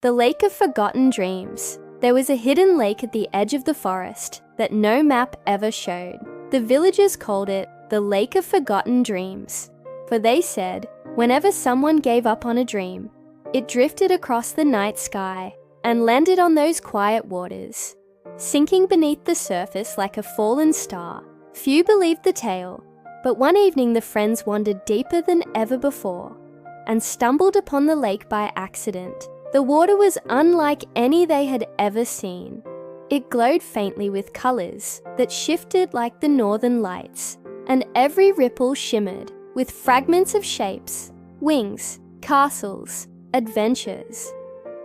The Lake of Forgotten Dreams. There was a hidden lake at the edge of the forest that no map ever showed. The villagers called it the Lake of Forgotten Dreams, for they said whenever someone gave up on a dream, it drifted across the night sky and landed on those quiet waters, sinking beneath the surface like a fallen star. Few believed the tale, but one evening the friends wandered deeper than ever before and stumbled upon the lake by accident. The water was unlike any they had ever seen. It glowed faintly with colours that shifted like the northern lights, and every ripple shimmered with fragments of shapes, wings, castles, adventures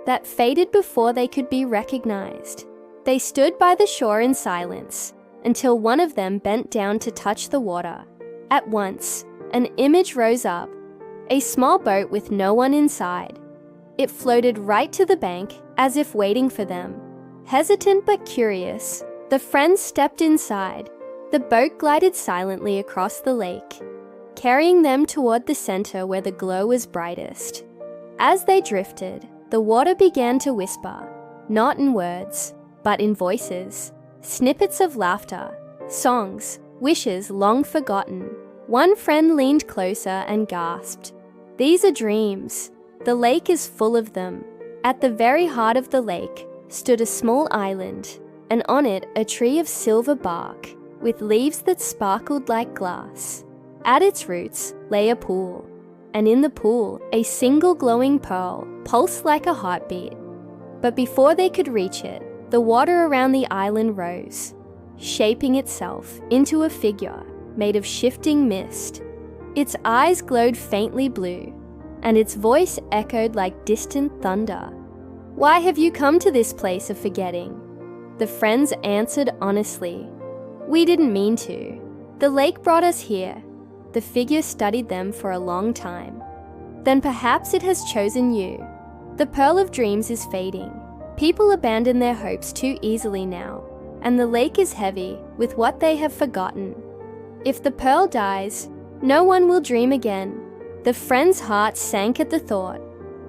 that faded before they could be recognised. They stood by the shore in silence until one of them bent down to touch the water. At once, an image rose up, a small boat with no one inside. It floated right to the bank as if waiting for them. Hesitant but curious, the friends stepped inside. The boat glided silently across the lake, carrying them toward the center where the glow was brightest. As they drifted, the water began to whisper, not in words, but in voices, snippets of laughter, songs, wishes long forgotten. One friend leaned closer and gasped, "These are dreams. The lake is full of them." At the very heart of the lake stood a small island, and on it a tree of silver bark, with leaves that sparkled like glass. At its roots lay a pool, and in the pool a single glowing pearl pulsed like a heartbeat. But before they could reach it, the water around the island rose, shaping itself into a figure made of shifting mist. Its eyes glowed faintly blue, and its voice echoed like distant thunder. "Why have you come to this place of forgetting?" The friends answered honestly, "We didn't mean to. The lake brought us here." The figure studied them for a long time. "Then perhaps it has chosen you. The pearl of dreams is fading. People abandon their hopes too easily now, and the lake is heavy with what they have forgotten. If the pearl dies, no one will dream again." The friends' hearts sank at the thought.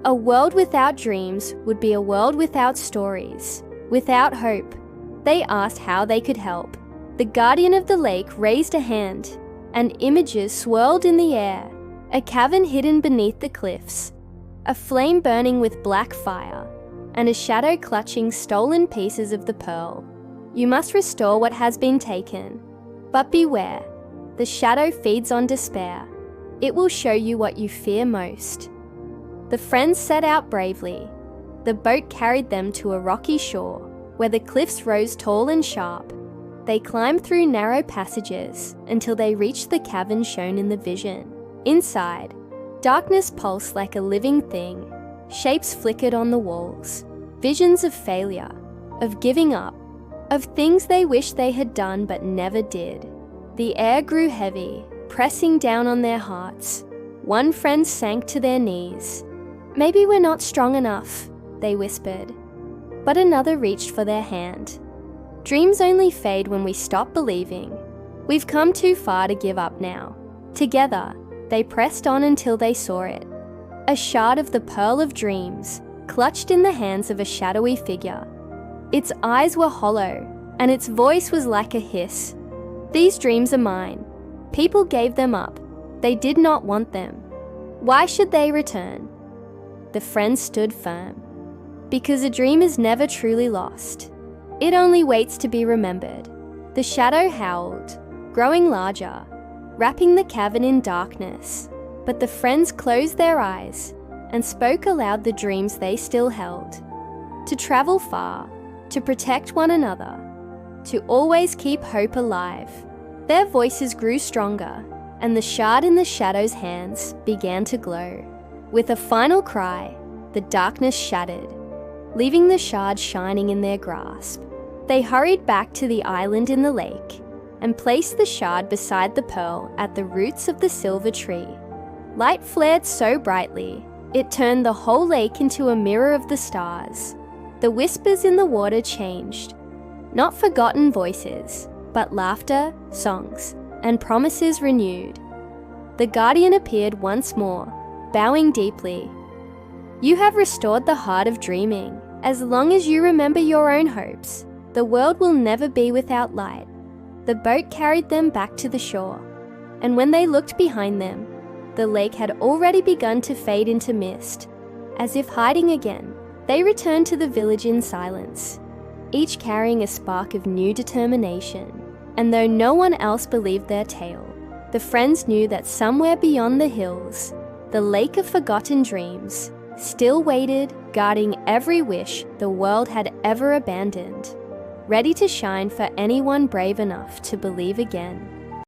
A world without dreams would be a world without stories, without hope. They asked how they could help. The guardian of the lake raised a hand, and images swirled in the air. A cavern hidden beneath the cliffs, a flame burning with black fire, and a shadow clutching stolen pieces of the pearl. "You must restore what has been taken. But beware, the shadow feeds on despair. It will show you what you fear most." The friends set out bravely. The boat carried them to a rocky shore, where the cliffs rose tall and sharp. They climbed through narrow passages until they reached the cavern shown in the vision. Inside, darkness pulsed like a living thing. Shapes flickered on the walls, visions of failure, of giving up, of things they wished they had done but never did. The air grew heavy, pressing down on their hearts. One friend sank to their knees. "Maybe we're not strong enough," they whispered. But another reached for their hand. "Dreams only fade when we stop believing. We've come too far to give up now." Together, they pressed on until they saw it. A shard of the pearl of dreams, clutched in the hands of a shadowy figure. Its eyes were hollow, and its voice was like a hiss. "These dreams are mine. People gave them up. They did not want them. Why should they return?" The friends stood firm. Because a dream is never truly lost. It only waits to be remembered. The shadow howled, growing larger, wrapping the cavern in darkness. But the friends closed their eyes and spoke aloud the dreams they still held. To travel far, to protect one another, to always keep hope alive. Their voices grew stronger, and the shard in the shadow's hands began to glow. With a final cry, the darkness shattered, leaving the shard shining in their grasp. They hurried back to the island in the lake and placed the shard beside the pearl at the roots of the silver tree. Light flared so brightly, it turned the whole lake into a mirror of the stars. The whispers in the water changed, not forgotten voices, but laughter, songs, and promises renewed. The guardian appeared once more, bowing deeply. You have restored the heart of dreaming. As long as you remember your own hopes, the world will never be without light." The boat carried them back to the shore, and when they looked behind them, the lake had already begun to fade into mist. As if hiding again, they returned to the village in silence, each carrying a spark of new determination. And though no one else believed their tale, the friends knew that somewhere beyond the hills, the lake of forgotten dreams still waited, guarding every wish the world had ever abandoned, ready to shine for anyone brave enough to believe again.